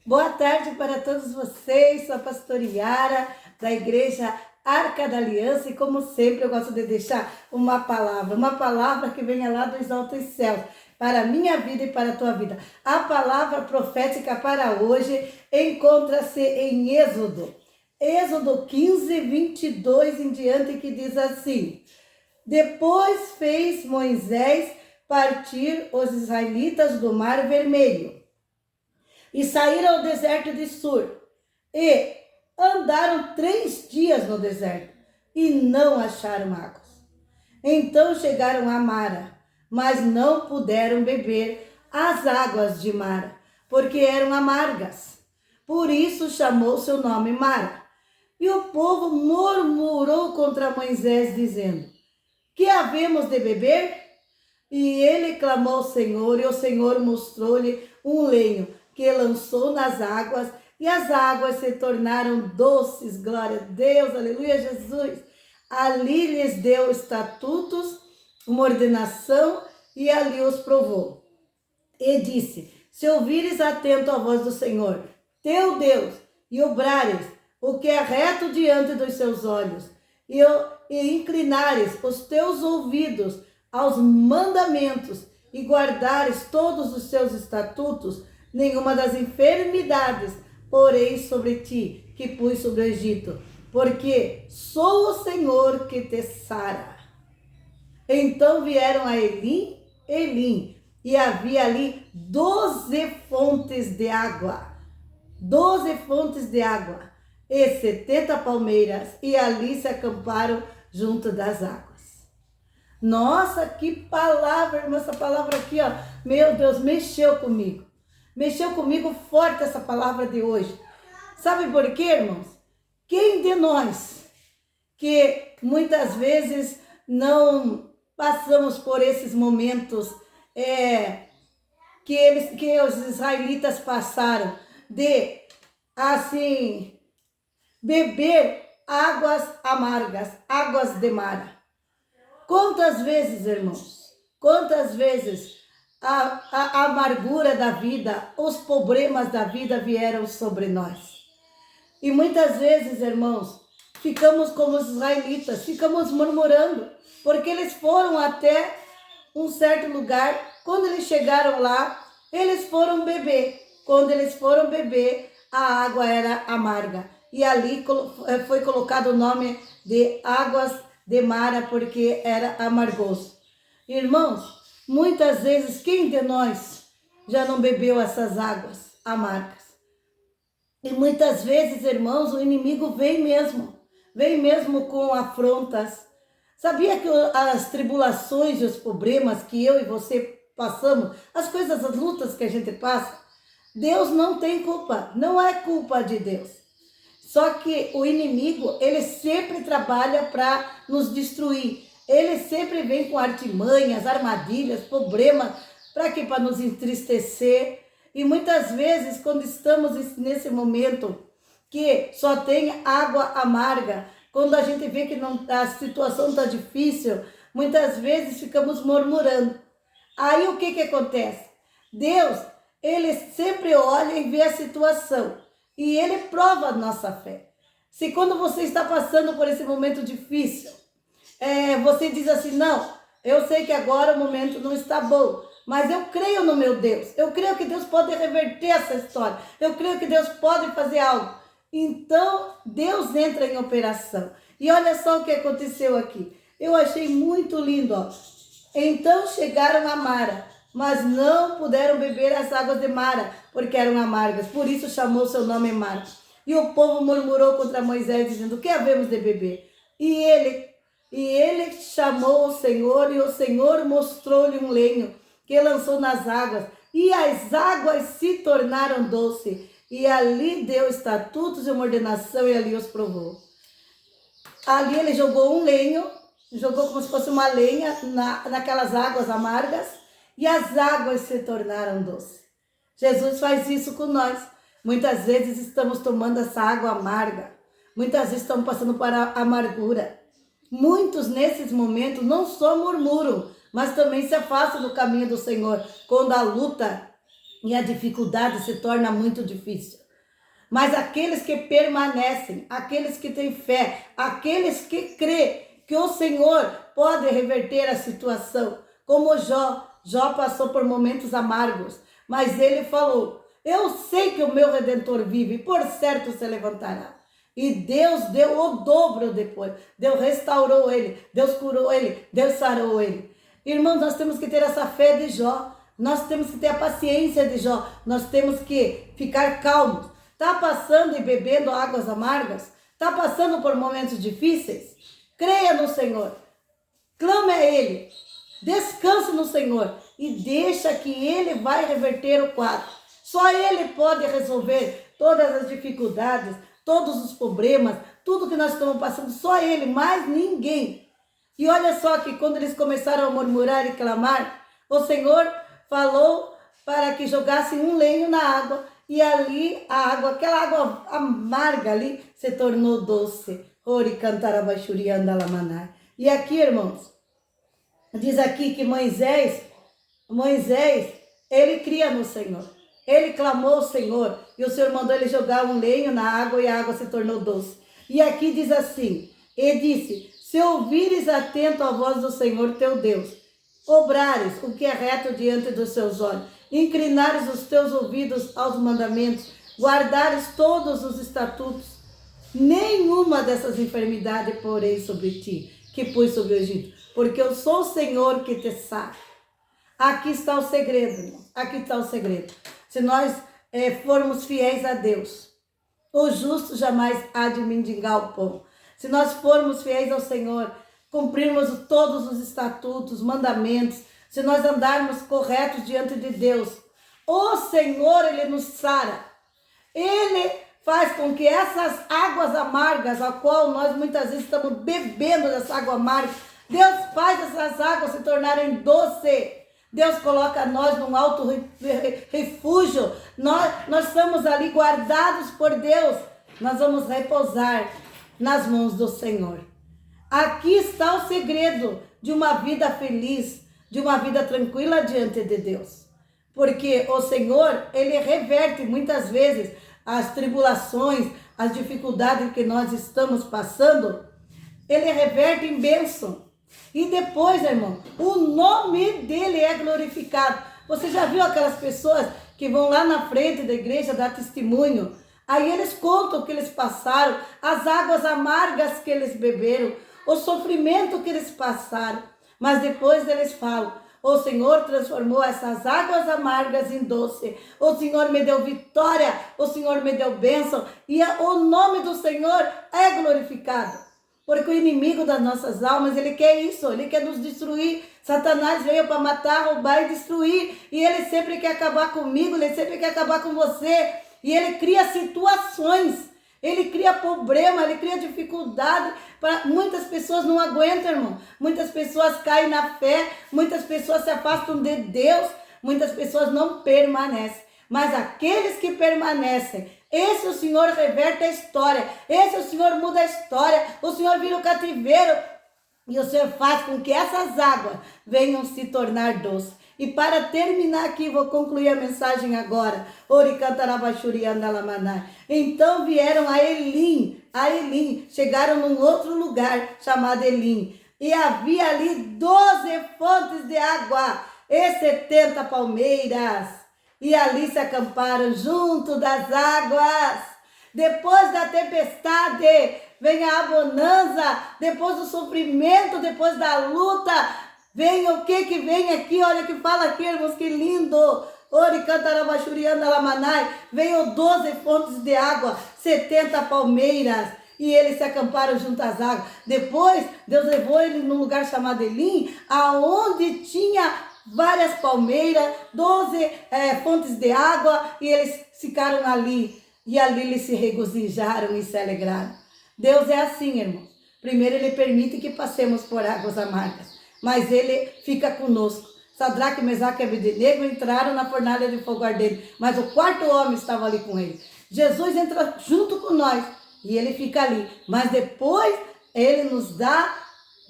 Boa tarde para todos vocês, sou a pastora Yara, da Igreja Arca da Aliança, e como sempre eu gosto de deixar uma palavra que venha lá dos altos céus, para a minha vida e para a tua vida. A palavra profética para hoje encontra-se em Êxodo 15, 22 em diante, que diz assim: Depois fez Moisés partir os israelitas do Mar Vermelho, e saíram ao deserto de Sur, e andaram 3 dias no deserto, e não acharam águas. Então chegaram a Mara, mas não puderam beber as águas de Mara, porque eram amargas. Por isso chamou seu nome Mara. E o povo murmurou contra Moisés, dizendo: Que havemos de beber? E ele clamou ao Senhor, e o Senhor mostrou-lhe um lenho, que lançou nas águas, e as águas se tornaram doces. Glória a Deus, aleluia, Jesus. Ali lhes deu estatutos, uma ordenação, e ali os provou. E disse: Se ouvires atento a voz do Senhor, teu Deus, e obrares o que é reto diante dos seus olhos, e inclinares os teus ouvidos aos mandamentos, e guardares todos os seus estatutos, nenhuma das enfermidades porei sobre ti, que pus sobre o Egito, porque sou o Senhor que te sara. Então vieram a Elim, e havia ali 12 fontes de água, e 70 palmeiras, e ali se acamparam junto das águas. Nossa, que palavra, irmã, essa palavra aqui, ó, meu Deus, mexeu comigo forte essa palavra de hoje. Sabe por quê, irmãos? Quem de nós que muitas vezes não passamos por esses momentos que os israelitas passaram, de assim beber águas amargas, águas de Mara? Quantas vezes, irmãos, quantas vezes a amargura da vida, os problemas da vida vieram sobre nós. E muitas vezes, irmãos, ficamos como os israelitas, ficamos murmurando, porque eles foram até um certo lugar. Quando eles chegaram lá, eles foram beber. Quando eles foram beber, a água era amarga. E ali foi colocado o nome de águas de Mara, porque era amargoso. Irmãos, muitas vezes, quem de nós já não bebeu essas águas amargas? E muitas vezes, irmãos, o inimigo vem mesmo com afrontas. Sabia que as tribulações e os problemas que eu e você passamos, as coisas, as lutas que a gente passa, Deus não tem culpa, não é culpa de Deus. Só que o inimigo, ele sempre trabalha para nos destruir. Ele sempre vem com artimanhas, armadilhas, problemas, para quê? Para nos entristecer. E muitas vezes, quando estamos nesse momento que só tem água amarga, quando a gente vê que a situação está difícil, muitas vezes ficamos murmurando. Aí o que acontece? Deus, ele sempre olha e vê a situação, e ele prova a nossa fé. Se quando você está passando por esse momento difícil, você diz assim: não, eu sei que agora o momento não está bom, mas eu creio no meu Deus, eu creio que Deus pode reverter essa história, eu creio que Deus pode fazer algo. Então Deus entra em operação. E olha só o que aconteceu aqui, eu achei muito lindo, ó. Então chegaram a Mara, mas não puderam beber as águas de Mara, porque eram amargas. Por isso chamou seu nome Mara. E o povo murmurou contra Moisés, dizendo: Que havemos de beber? E ele chamou o Senhor, e o Senhor mostrou-lhe um lenho, que lançou nas águas, e as águas se tornaram doces. E ali deu estatutos e uma ordenação, e ali os provou. Ali ele jogou um lenho, jogou como se fosse uma lenha naquelas águas amargas, e as águas se tornaram doces. Jesus faz isso com nós. Muitas vezes estamos tomando essa água amarga, muitas vezes estamos passando por amargura. Muitos nesses momentos não só murmuram, mas também se afastam do caminho do Senhor, quando a luta e a dificuldade se torna muito difícil. Mas aqueles que permanecem, aqueles que têm fé, aqueles que crêem que o Senhor pode reverter a situação, como Jó passou por momentos amargos, mas ele falou: eu sei que o meu Redentor vive, por certo se levantará. E Deus deu o dobro depois. Deus restaurou ele, Deus curou ele, Deus sarou ele. Irmãos, nós temos que ter essa fé de Jó. Nós temos que ter a paciência de Jó. Nós temos que ficar calmos. Está passando e bebendo águas amargas? Está passando por momentos difíceis? Creia no Senhor. Clame a Ele. Descanse no Senhor. E deixa que Ele vai reverter o quadro. Só Ele pode resolver todas as dificuldades, todos os problemas, tudo que nós estamos passando. Só Ele, mais ninguém. E olha só que quando eles começaram a murmurar e clamar, o Senhor falou para que jogassem um lenho na água. E ali a água, aquela água amarga ali, se tornou doce. Ori cantarabaxuri andalamanai. E aqui, irmãos, diz aqui que Moisés, ele cria no Senhor. Ele clamou ao Senhor e o Senhor mandou ele jogar um lenho na água e a água se tornou doce. E aqui diz assim, e disse, se ouvires atento a voz do Senhor teu Deus, obrares o que é reto diante dos seus olhos, inclinares os teus ouvidos aos mandamentos, guardares todos os estatutos, nenhuma dessas enfermidades porei sobre ti, que pus sobre o Egito, porque eu sou o Senhor que te sara. Aqui está o segredo, irmão. Aqui está o segredo. Se nós formos fiéis a Deus, o justo jamais há de mendigar o pão. Se nós formos fiéis ao Senhor, cumprirmos todos os estatutos, mandamentos, se nós andarmos corretos diante de Deus, o Senhor, Ele nos sara. Ele faz com que essas águas amargas, a qual nós muitas vezes estamos bebendo dessa água amarga, Deus faz essas águas se tornarem doces. Deus coloca nós num alto refúgio. Nós estamos ali guardados por Deus. Nós vamos repousar nas mãos do Senhor. Aqui está o segredo de uma vida feliz, de uma vida tranquila diante de Deus. Porque o Senhor, Ele reverte muitas vezes as tribulações, as dificuldades que nós estamos passando, Ele reverte em bênção. E depois, irmão, o nome dele é glorificado. Você já viu aquelas pessoas que vão lá na frente da igreja dar testemunho? Aí eles contam o que eles passaram, as águas amargas que eles beberam, o sofrimento que eles passaram. Mas depois eles falam, o Senhor transformou essas águas amargas em doce. O Senhor me deu vitória, o Senhor me deu bênção. E o nome do Senhor é glorificado. Porque o inimigo das nossas almas, ele quer isso, ele quer nos destruir. Satanás veio para matar, roubar e destruir. E ele sempre quer acabar comigo, ele sempre quer acabar com você. E ele cria situações, ele cria problema, ele cria dificuldade. Muitas pessoas não aguentam, irmão. Muitas pessoas caem na fé, muitas pessoas se afastam de Deus, muitas pessoas não permanecem. Mas aqueles que permanecem, esse o Senhor reverte a história, esse o Senhor muda a história, o Senhor vira o cativeiro e o Senhor faz com que essas águas venham se tornar doces. E para terminar aqui, vou concluir a mensagem agora. Então vieram a Elim, chegaram num outro lugar chamado Elim. E havia ali 12 fontes de água e 70 palmeiras. E ali se acamparam junto das águas. Depois da tempestade, vem a bonança. Depois do sofrimento, depois da luta, vem o que vem aqui? Olha o que fala aqui, irmãos, que lindo. Ori cantarabaxurianda lamanai. Veio 12 fontes de água, 70 palmeiras. E eles se acamparam junto às águas. Depois, Deus levou ele num lugar chamado Elim, aonde tinha várias palmeiras, 12 fontes de água, e eles ficaram ali. E ali eles se regozijaram e se alegraram. Deus é assim, irmão. Primeiro ele permite que passemos por águas amargas, mas ele fica conosco. Sadraque, Mesaque e Abednego entraram na fornalha de fogo ardente, mas o quarto homem estava ali com ele. Jesus entra junto com nós e ele fica ali, mas depois ele nos dá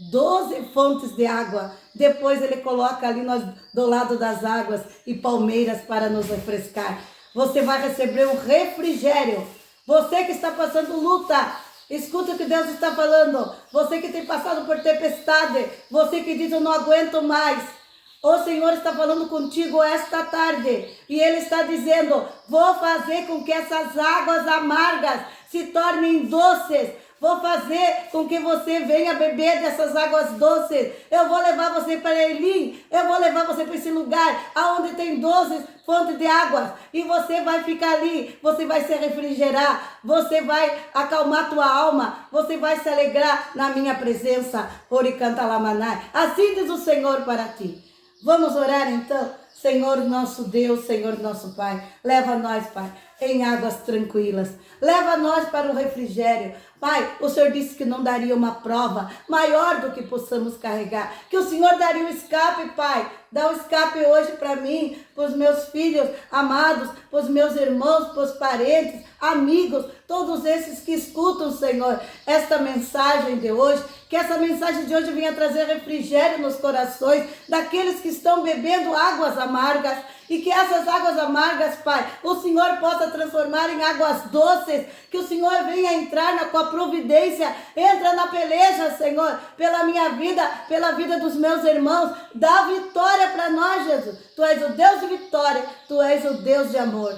12 fontes de água. Depois ele coloca ali nós, do lado das águas e palmeiras para nos refrescar. Você vai receber um refrigério. Você que está passando luta, escuta o que Deus está falando. Você que tem passado por tempestade, você que diz eu não aguento mais. O Senhor está falando contigo esta tarde e Ele está dizendo, vou fazer com que essas águas amargas se tornem doces. Vou fazer com que você venha beber dessas águas doces. Eu vou levar você para Elim. Eu vou levar você para esse lugar onde tem 12 fontes de águas. E você vai ficar ali. Você vai se refrigerar. Você vai acalmar tua alma. Você vai se alegrar na minha presença. Oricanta lamanai. Assim diz o Senhor para ti. Vamos orar então? Senhor nosso Deus, Senhor nosso Pai, leva nós, Pai, em águas tranquilas. Leva nós para o refrigério. Pai, o Senhor disse que não daria uma prova maior do que possamos carregar. Que o Senhor daria um escape, Pai. Dá um escape hoje para mim, para os meus filhos amados, para os meus irmãos, para os parentes, amigos, todos esses que escutam, Senhor, esta mensagem de hoje. Que essa mensagem de hoje venha trazer refrigério nos corações daqueles que estão bebendo águas amargas. E que essas águas amargas, Pai, o Senhor possa transformar em águas doces. Que o Senhor venha entrar com a providência. Entra na peleja, Senhor, pela minha vida, pela vida dos meus irmãos. Dá vitória para nós, Jesus. Tu és o Deus de vitória. Tu és o Deus de amor.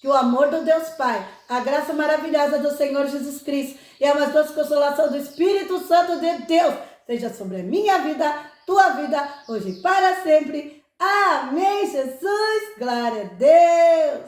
Que o amor do Deus Pai, a graça maravilhosa do Senhor Jesus Cristo e a mais doce consolação do Espírito Santo de Deus seja sobre a minha vida, tua vida, hoje e para sempre. Amém, Jesus. Glória a Deus.